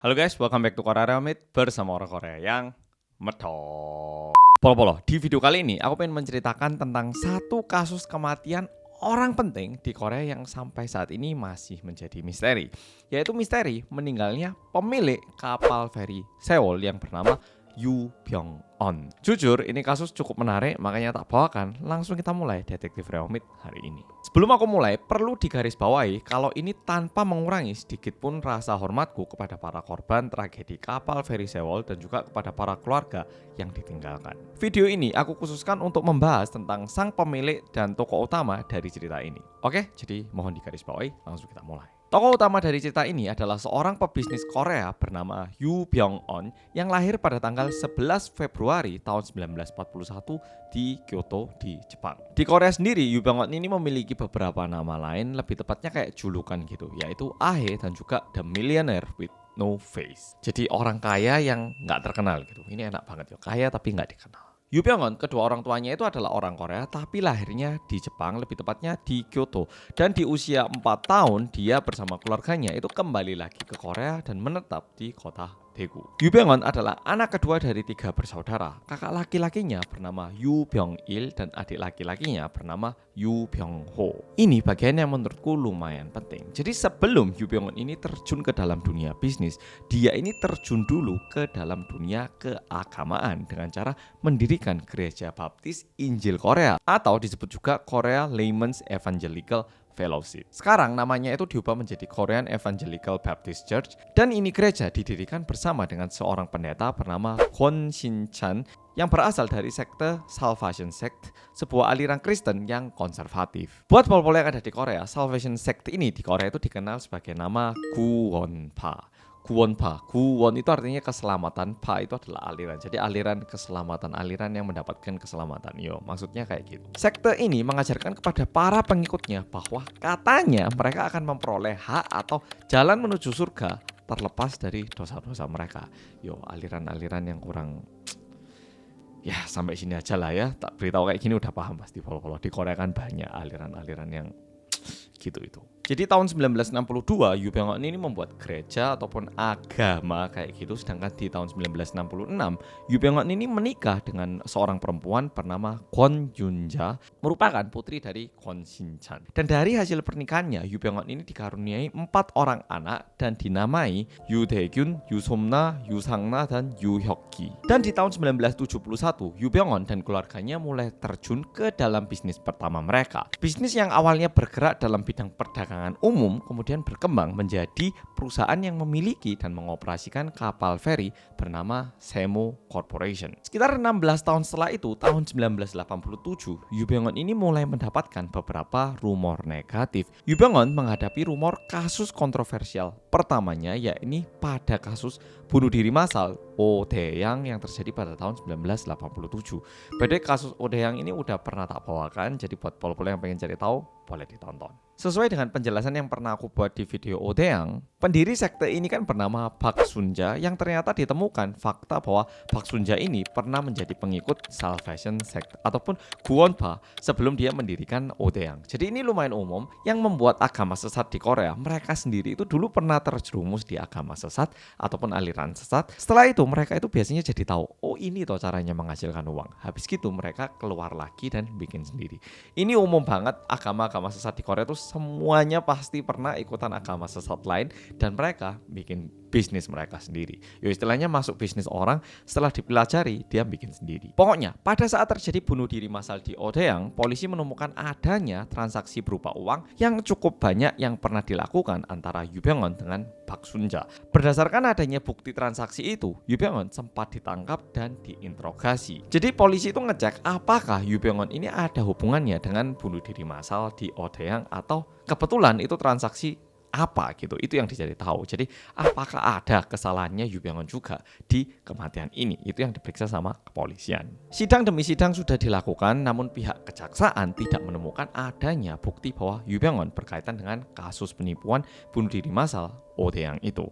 Halo guys, welcome back to Korea Remit bersama orang Korea yang medok. Polo-polo, di video kali ini aku pengen menceritakan tentang satu kasus kematian orang penting di Korea yang sampai saat ini masih menjadi misteri. Yaitu misteri meninggalnya pemilik kapal feri Seoul yang bernama Yoo Byung-on. Jujur, ini kasus cukup menarik, makanya tak bawakan. Langsung kita mulai detektif Remit hari ini. Sebelum aku mulai, perlu digarisbawahi kalau ini tanpa mengurangi sedikit pun rasa hormatku kepada para korban tragedi kapal feri Seoul dan juga kepada para keluarga yang ditinggalkan. Video ini aku khususkan untuk membahas tentang sang pemilik dan tokoh utama dari cerita ini. Oke, jadi mohon digarisbawahi, langsung kita mulai. Tokoh utama dari cerita ini adalah seorang pebisnis Korea bernama Yoo Byung-on yang lahir pada tanggal 11 Februari tahun 1941 di Kyoto di Jepang. Di Korea sendiri, Yoo Byung-on ini memiliki beberapa nama lain, lebih tepatnya kayak julukan gitu, yaitu Ahe dan juga The Millionaire with No Face. Jadi orang kaya yang nggak terkenal gitu. Ini enak banget ya, kaya tapi nggak dikenal. Yoo Byung-on, kedua orang tuanya itu adalah orang Korea tapi lahirnya di Jepang, lebih tepatnya di Kyoto. Dan di usia 4 tahun dia bersama keluarganya itu kembali lagi ke Korea dan menetap di kota Daegu. Yoo Byung-on adalah anak kedua dari 3 bersaudara. Kakak laki-lakinya bernama Yoo Byung-il dan adik laki-lakinya bernama Yoo Byung-ho. Ini bagian yang menurutku lumayan penting. Jadi sebelum Yoo Byung-on ini terjun ke dalam dunia bisnis, dia ini terjun dulu ke dalam dunia keagamaan dengan cara mendirikan Gereja Baptis Injil Korea atau disebut juga Korea Layman's Evangelical Fellowship. Sekarang namanya itu diubah menjadi Korean Evangelical Baptist Church dan ini gereja didirikan bersama dengan seorang pendeta bernama Kwon Shin-chan yang berasal dari sekte Salvation Sect, sebuah aliran Kristen yang konservatif. Buat pol-pol yang ada di Korea, Salvation Sect ini di Korea itu dikenal sebagai nama Guwonpa. Guwon itu artinya keselamatan, Pa itu adalah aliran. Jadi aliran keselamatan, aliran yang mendapatkan keselamatan. Yo, maksudnya kayak gitu. Sekte ini mengajarkan kepada para pengikutnya bahwa katanya mereka akan memperoleh hak atau jalan menuju surga terlepas dari dosa-dosa mereka. Yo, aliran-aliran yang kurang ya sampai sini aja lah ya. Tak beritahu kayak gini udah paham pasti polo-polo. Di Korea kan banyak aliran-aliran yang gitu itu. Jadi tahun 1962 Yoo Byung-on ini membuat gereja ataupun agama kayak gitu, sedangkan di tahun 1966 Yoo Byung-on ini menikah dengan seorang perempuan bernama Kwon Yun-ja, merupakan putri dari Kwon Shin-chan. Dan dari hasil pernikahannya Yoo Byung-on ini dikaruniai 4 orang anak dan dinamai Yoo Dae-gyun, Yoo Som-na, Yoo Sang-na dan Yoo Hyuk-gi. Dan di tahun 1971 Yoo Byung-on dan keluarganya mulai terjun ke dalam bisnis pertama mereka. Bisnis yang awalnya bergerak dalam bidang perdagangan umum kemudian berkembang menjadi perusahaan yang memiliki dan mengoperasikan kapal feri bernama Semo Corporation. Sekitar 16 tahun setelah itu, tahun 1987, Yoo Byung-on ini mulai mendapatkan beberapa rumor negatif. Yoo Byung-on menghadapi rumor kasus kontroversial pertamanya, yakni pada kasus bunuh diri massal Oh Dae-yang yang terjadi pada tahun 1987. Pada kasus Oh Dae-yang ini udah pernah tak bawakan, jadi buat pol-pol yang pengen cari tahu boleh ditonton. Sesuai dengan penjelasan yang pernah aku buat di video Oh Dae-yang, pendiri sekte ini kan bernama Park Sun-ja yang ternyata ditemukan fakta bahwa Park Sun-ja ini pernah menjadi pengikut Salvation Sect ataupun Guwonpa sebelum dia mendirikan Oh Dae-yang. Jadi ini lumayan umum yang membuat agama sesat di Korea. Mereka sendiri itu dulu pernah terjerumus di agama sesat ataupun aliran sesat. Setelah itu mereka itu biasanya jadi tahu, oh ini toh caranya menghasilkan uang. Habis gitu mereka keluar lagi dan bikin sendiri. Ini umum banget, agama-agama sesat di Korea itu semuanya pasti pernah ikutan agama sesat lain dan mereka bikin bisnis mereka sendiri. Yo istilahnya masuk bisnis orang, setelah dipelajari dia bikin sendiri. Pokoknya pada saat terjadi bunuh diri massal di Oh Dae-yang, polisi menemukan adanya transaksi berupa uang yang cukup banyak yang pernah dilakukan antara Yoo Byung-on dengan Park Sun-ja. Berdasarkan adanya bukti transaksi itu, Yoo Byung-on sempat ditangkap dan diinterogasi. Jadi polisi itu ngecek apakah Yoo Byung-on ini ada hubungannya dengan bunuh diri massal di Oh Dae-yang atau kebetulan itu transaksi apa gitu, itu yang dicari tahu. Jadi apakah ada kesalahannya Yoo Byung-on juga di kematian ini, itu yang diperiksa sama kepolisian. Sidang demi sidang sudah dilakukan, namun pihak kejaksaan tidak menemukan adanya bukti bahwa Yoo Byung-on berkaitan dengan kasus penipuan bunuh diri massal Oh Dae-yang itu.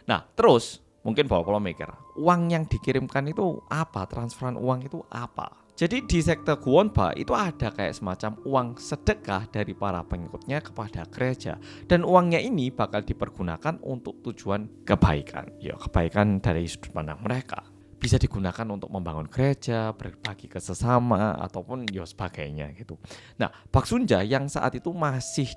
Nah terus mungkin bawa mikir, uang yang dikirimkan itu apa, transferan uang itu apa? Jadi di sekte Guwonpa itu ada kayak semacam uang sedekah dari para pengikutnya kepada gereja. Dan uangnya ini bakal dipergunakan untuk tujuan kebaikan. Ya, kebaikan dari sudut pandang mereka. Bisa digunakan untuk membangun gereja, berbagi ke sesama, ataupun ya sebagainya gitu. Nah, Park Sun-ja yang saat itu masih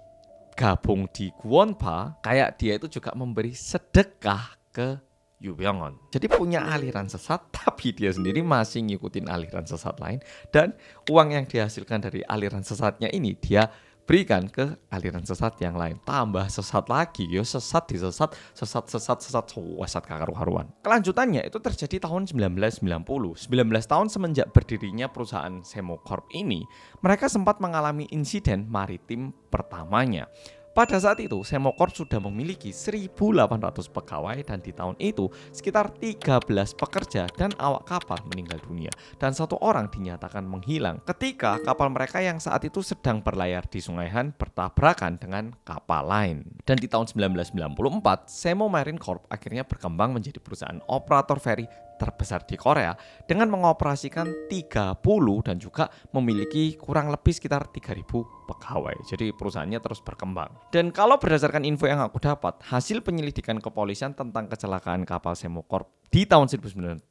gabung di Guwonpa, kayak dia itu juga memberi sedekah ke Yu Byung-on. Jadi punya aliran sesat, tapi dia sendiri masih ngikutin aliran sesat lain, dan uang yang dihasilkan dari aliran sesatnya ini dia berikan ke aliran sesat yang lain. Tambah sesat lagi, yo sesat di sesat, sesat kakaru-karuan. Kelanjutannya itu terjadi tahun 1990. 19 tahun semenjak berdirinya perusahaan Semmo Corp ini, mereka sempat mengalami insiden maritim pertamanya. Pada saat itu, Semmo Corp sudah memiliki 1.800 pegawai dan di tahun itu sekitar 13 pekerja dan awak kapal meninggal dunia dan 1 orang dinyatakan menghilang ketika kapal mereka yang saat itu sedang berlayar di Sungai Han bertabrakan dengan kapal lain. Dan di tahun 1994, Semmo Marine Corp akhirnya berkembang menjadi perusahaan operator feri terbesar di Korea dengan mengoperasikan 30 dan juga memiliki kurang lebih sekitar 3.000 pegawai. Jadi perusahaannya terus berkembang. Dan kalau berdasarkan info yang aku dapat, hasil penyelidikan kepolisian tentang kecelakaan kapal Semmo Corp di tahun 1990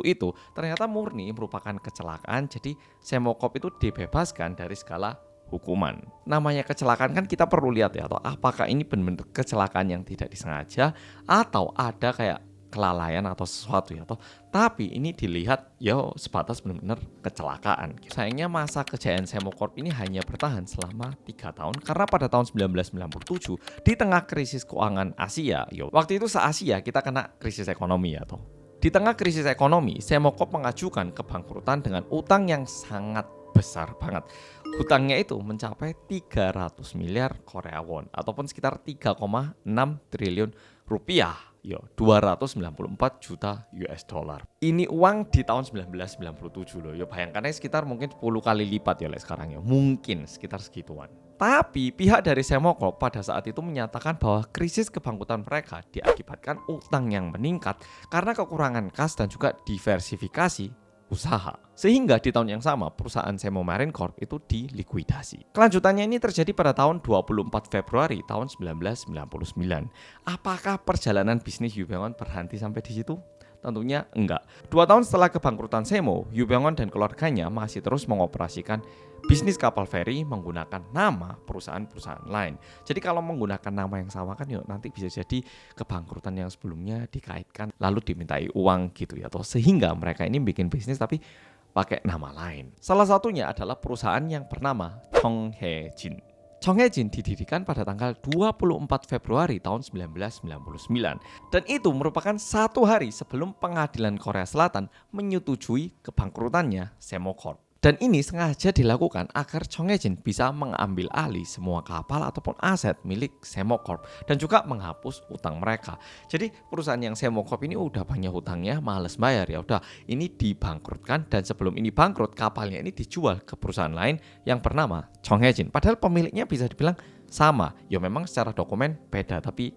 itu ternyata murni merupakan kecelakaan. Jadi Semmo Corp itu dibebaskan dari segala hukuman. Namanya kecelakaan kan kita perlu lihat ya, atau apakah ini benar-benar kecelakaan yang tidak disengaja atau ada kayak kelalaian atau sesuatu ya toh. Tapi ini dilihat ya sebatas benar-benar kecelakaan. Sayangnya masa kejayaan Semmo Corp ini hanya bertahan selama 3 tahun karena pada tahun 1997 di tengah krisis keuangan Asia, waktu itu se-Asia kita kena krisis ekonomi ya toh. Di tengah krisis ekonomi, Semmo Corp mengajukan kebangkrutan dengan utang yang sangat besar banget. Hutangnya itu mencapai 300 miliar Korea won ataupun sekitar 3,6 triliun rupiah. 294 juta US dollar. Ini uang di tahun 1997 loh. Bayangkan aja sekitar mungkin 10 kali lipat ya sekarang ya. Mungkin sekitar segituan. Tapi pihak dari Semmo Corp pada saat itu menyatakan bahwa krisis kebangkrutan mereka diakibatkan utang yang meningkat karena kekurangan kas dan juga diversifikasi usaha. Sehingga di tahun yang sama perusahaan Semmo Marine Corp itu dilikuidasi. Kelanjutannya ini terjadi pada tahun 24 Februari tahun 1999. Apakah perjalanan bisnis Yu Byung-on berhenti sampai di situ? Tentunya enggak. 2 tahun setelah kebangkrutan Semmo, Yu Byung-on dan keluarganya masih terus mengoperasikan bisnis kapal feri menggunakan nama perusahaan-perusahaan lain. Jadi kalau menggunakan nama yang sama kan nanti bisa jadi kebangkrutan yang sebelumnya dikaitkan lalu dimintai uang gitu ya. Sehingga mereka ini bikin bisnis tapi pakai nama lain. Salah satunya adalah perusahaan yang bernama Chonghaejin. Chonghaejin didirikan pada tanggal 24 Februari tahun 1999 dan itu merupakan 1 hari sebelum pengadilan Korea Selatan menyetujui kebangkrutannya Semmo Corp. Dan ini sengaja dilakukan agar Chonghaejin bisa mengambil alih semua kapal ataupun aset milik Semmo Corp dan juga menghapus utang mereka. Jadi perusahaan yang Semmo Corp ini udah banyak hutangnya, males bayar ya udah ini dibangkrutkan dan sebelum ini bangkrut kapalnya ini dijual ke perusahaan lain yang bernama Chonghaejin. Padahal pemiliknya bisa dibilang sama. Ya memang secara dokumen beda tapi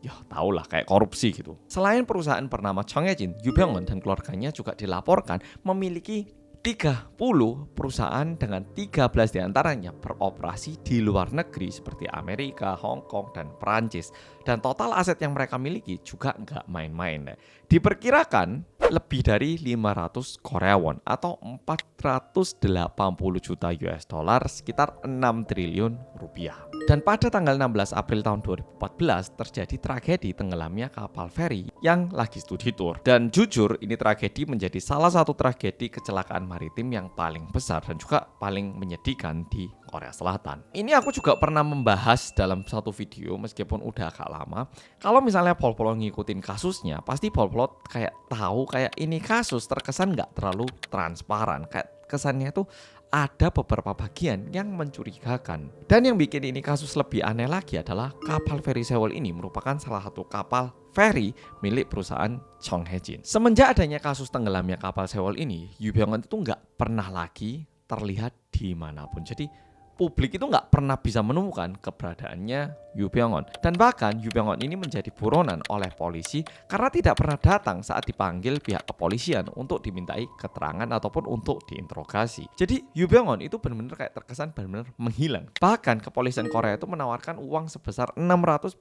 ya tau lah kayak korupsi gitu. Selain perusahaan bernama Chonghaejin, Yu Byung-on dan keluarganya juga dilaporkan memiliki 30 perusahaan dengan 13 diantaranya beroperasi di luar negeri seperti Amerika, Hong Kong, dan Perancis. Dan total aset yang mereka miliki juga nggak main-main. Diperkirakan lebih dari 500 Korea won atau 480 juta US dollar sekitar 6 triliun rupiah. Dan pada tanggal 16 April tahun 2014 terjadi tragedi tenggelamnya kapal feri yang lagi studi tour. Dan jujur ini tragedi menjadi salah satu tragedi kecelakaan maritim yang paling besar dan juga paling menyedihkan di Korea Selatan. Ini aku juga pernah membahas dalam satu video meskipun udah agak lama. Kalau misalnya Pol-Pol ngikutin kasusnya, pasti Pol-Pol kayak tahu kayak ini kasus terkesan nggak terlalu transparan. Kayak kesannya tuh ada beberapa bagian yang mencurigakan. Dan yang bikin ini kasus lebih aneh lagi adalah kapal feri Sewol ini merupakan salah satu kapal feri milik perusahaan Chonghaejin. Semenjak adanya kasus tenggelamnya kapal Sewol ini, Yu Byung-on itu nggak pernah lagi terlihat dimanapun. Jadi publik itu nggak pernah bisa menemukan keberadaannya Yu Byung-hun. Dan bahkan Yu Byung-hun ini menjadi buronan oleh polisi karena tidak pernah datang saat dipanggil pihak kepolisian untuk dimintai keterangan ataupun untuk diinterogasi. Jadi Yu Byung-hun itu benar-benar kayak terkesan benar-benar menghilang. Bahkan kepolisian Korea itu menawarkan uang sebesar 646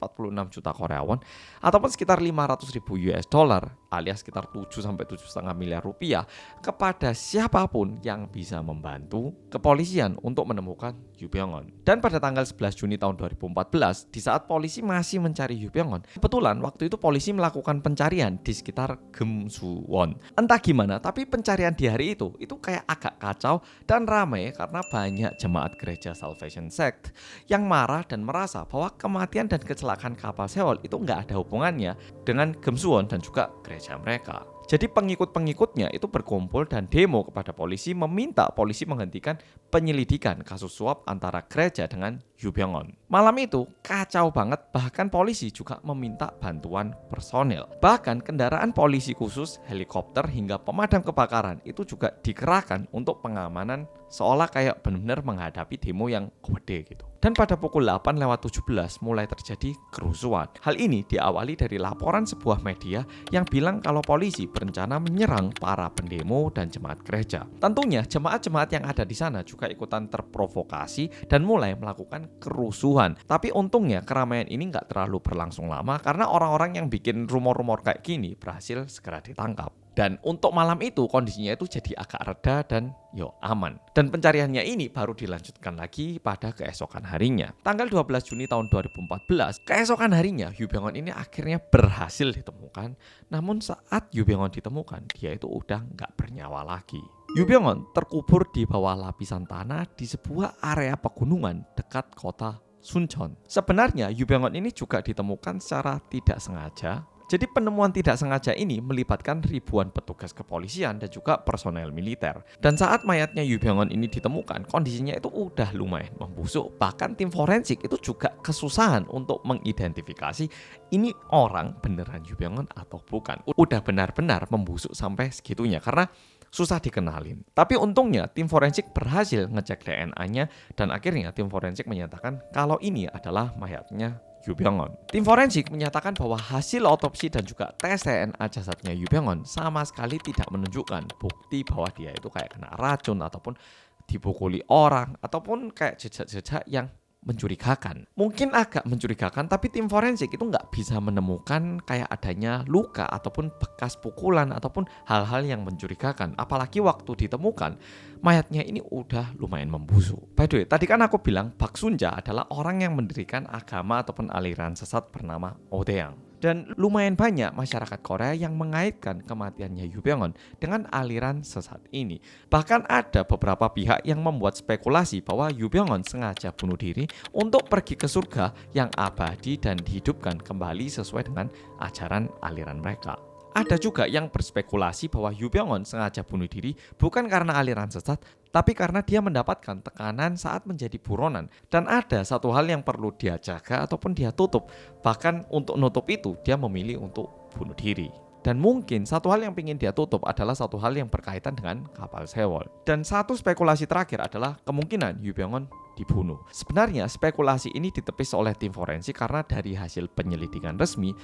juta Korea won ataupun sekitar 500 ribu US dollar alias sekitar 7 sampai 7,5 miliar rupiah kepada siapapun yang bisa membantu kepolisian untuk menemukan Yu Byung-hun. Dan pada tanggal 11 Juni tahun 2014, di saat polisi masih mencari Yu Byung-hun, kebetulan waktu itu polisi melakukan pencarian di sekitar Geumsuwon. Entah gimana, tapi pencarian di hari itu kayak agak kacau dan ramai karena banyak jemaat gereja Salvation Sect yang marah dan merasa bahwa kematian dan kecelakaan kapal Sewol itu nggak ada hubungannya dengan Geumsuwon dan juga gereja mereka. Jadi pengikut-pengikutnya itu berkumpul dan demo kepada polisi meminta polisi menghentikan penyelidikan kasus suap antara gereja dengan Yu Byung-hun. Malam itu kacau banget, bahkan polisi juga meminta bantuan personel. Bahkan kendaraan polisi khusus, helikopter hingga pemadam kebakaran itu juga dikerahkan untuk pengamanan seolah kayak benar-benar menghadapi demo yang gede gitu. Dan pada pukul 8:17 mulai terjadi kerusuhan. Hal ini diawali dari laporan sebuah media yang bilang kalau polisi berencana menyerang para pendemo dan jemaat gereja. Tentunya jemaat-jemaat yang ada di sana juga ikutan terprovokasi dan mulai melakukan kerusuhan. Tapi untungnya keramaian ini nggak terlalu berlangsung lama karena orang-orang yang bikin rumor-rumor kayak gini berhasil segera ditangkap. Dan untuk malam itu kondisinya itu jadi agak reda dan aman. Dan pencariannya ini baru dilanjutkan lagi pada keesokan harinya. Tanggal 12 Juni tahun 2014, keesokan harinya Yu Byung-hun ini akhirnya berhasil ditemukan. Namun saat Yu Byung-hun ditemukan, dia itu udah nggak bernyawa lagi. Yu Byung-hun terkubur di bawah lapisan tanah di sebuah area pegunungan dekat kota Suncheon. Sebenarnya Yu Byung-hun ini juga ditemukan secara tidak sengaja. Jadi penemuan tidak sengaja ini melibatkan ribuan petugas kepolisian dan juga personel militer. Dan saat mayatnya Yu Byung-hun ini ditemukan, kondisinya itu udah lumayan membusuk. Bahkan tim forensik itu juga kesusahan untuk mengidentifikasi ini orang beneran Yu Byung-hun atau bukan. Udah benar-benar membusuk sampai segitunya karena susah dikenalin. Tapi untungnya tim forensik berhasil ngecek DNA-nya dan akhirnya tim forensik menyatakan kalau ini adalah mayatnya Yu Byung-hun. Tim forensik menyatakan bahwa hasil otopsi dan juga tes DNA jasadnya Yu Byung-hun sama sekali tidak menunjukkan bukti bahwa dia itu kayak kena racun ataupun dipukuli orang ataupun kayak jejak-jejak yang mencurigakan. Mungkin agak mencurigakan, tapi tim forensik itu nggak bisa menemukan kayak adanya luka ataupun bekas pukulan ataupun hal-hal yang mencurigakan. Apalagi waktu ditemukan, mayatnya ini udah lumayan membusuk. By the way, tadi kan aku bilang Park Sun-ja adalah orang yang mendirikan agama ataupun aliran sesat bernama Odaeng. Dan lumayan banyak masyarakat Korea yang mengaitkan kematiannya Yu Byung-hun dengan aliran sesat ini. Bahkan ada beberapa pihak yang membuat spekulasi bahwa Yu Byung-hun sengaja bunuh diri untuk pergi ke surga yang abadi dan dihidupkan kembali sesuai dengan ajaran aliran mereka. Ada juga yang berspekulasi bahwa Yu Byung-hun sengaja bunuh diri bukan karena aliran sesat, tapi karena dia mendapatkan tekanan saat menjadi buronan. Dan ada satu hal yang perlu dia jaga ataupun dia tutup. Bahkan untuk nutup itu dia memilih untuk bunuh diri. Dan mungkin satu hal yang ingin dia tutup adalah satu hal yang berkaitan dengan kapal Sewol. Dan satu spekulasi terakhir adalah kemungkinan Yu Byung-hun dibunuh. Sebenarnya spekulasi ini ditepis oleh tim forensik karena dari hasil penyelidikan resmi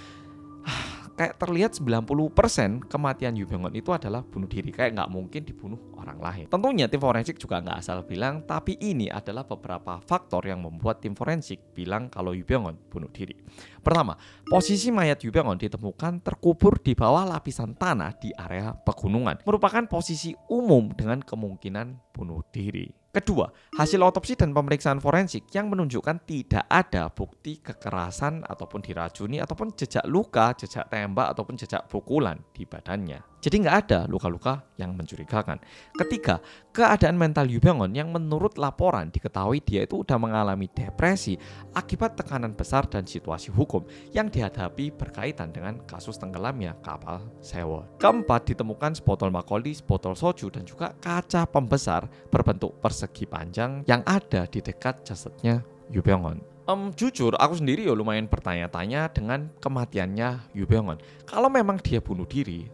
kayak terlihat 90% kematian Yu Byung-hun itu adalah bunuh diri. Kayak nggak mungkin dibunuh orang lain. Tentunya tim forensik juga nggak asal bilang, tapi ini adalah beberapa faktor yang membuat tim forensik bilang kalau Yu Byung-hun bunuh diri. Pertama, posisi mayat Yu Byung-hun ditemukan terkubur di bawah lapisan tanah di area pegunungan. Merupakan posisi umum dengan kemungkinan bunuh diri. Kedua, hasil otopsi dan pemeriksaan forensik yang menunjukkan tidak ada bukti kekerasan ataupun diracuni ataupun jejak luka, jejak tembak ataupun jejak pukulan di badannya. Jadi nggak ada luka-luka yang mencurigakan. Ketiga, keadaan mental Yu Byung-hun yang menurut laporan diketahui dia itu udah mengalami depresi akibat tekanan besar dan situasi hukum yang dihadapi berkaitan dengan kasus tenggelamnya kapal Sewol. Keempat, ditemukan sebotol makgeolli, sebotol soju dan juga kaca pembesar berbentuk persegi panjang yang ada di dekat jasadnya Yu Byung-hun. Jujur aku sendiri lumayan bertanya-tanya dengan kematiannya Yu Byung-hun. Kalau memang dia bunuh diri,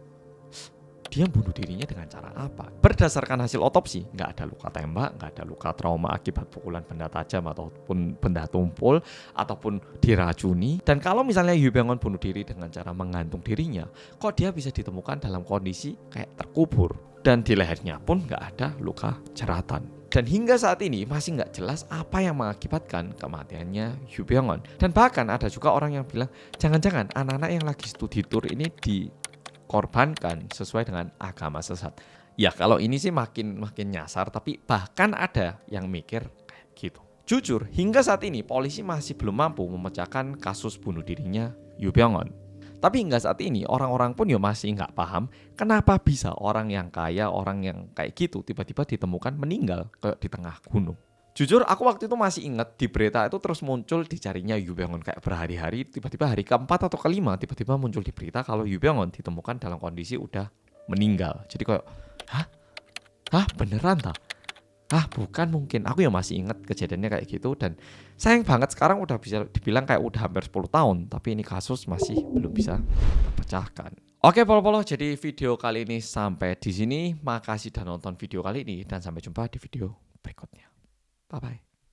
dia bunuh dirinya dengan cara apa. Berdasarkan hasil otopsi, nggak ada luka tembak, nggak ada luka trauma akibat pukulan benda tajam ataupun benda tumpul, ataupun diracuni. Dan kalau misalnya Yu Byung-hun bunuh diri dengan cara menggantung dirinya, kok dia bisa ditemukan dalam kondisi kayak terkubur. Dan di lehernya pun nggak ada luka jeratan. Dan hingga saat ini masih nggak jelas apa yang mengakibatkan kematiannya Yu Byung-hun. Dan bahkan ada juga orang yang bilang, jangan-jangan anak-anak yang lagi studi tour ini dikorbankan sesuai dengan agama sesat. Ya kalau ini sih makin nyasar, tapi bahkan ada yang mikir kayak gitu. Jujur, hingga saat ini polisi masih belum mampu memecahkan kasus bunuh dirinya Yu Byung-hun. Tapi hingga saat ini orang-orang pun ya masih nggak paham kenapa bisa orang yang kaya, orang yang kayak gitu tiba-tiba ditemukan meninggal kayak di tengah gunung. Jujur aku waktu itu masih ingat di berita itu terus muncul dicarinya Yu Byung-hun kayak berhari-hari, tiba-tiba hari keempat atau kelima tiba-tiba muncul di berita kalau Yu Byung-hun ditemukan dalam kondisi udah meninggal. Jadi kayak, hah beneran tak? Bukan mungkin. Aku ya masih ingat kejadiannya kayak gitu. Dan sayang banget sekarang udah bisa dibilang kayak udah hampir 10 tahun. Tapi ini kasus masih belum bisa terpecahkan. Oke polo-polo, jadi video kali ini sampai di sini. Makasih udah nonton video kali ini. Dan sampai jumpa di video berikutnya. Bye-bye.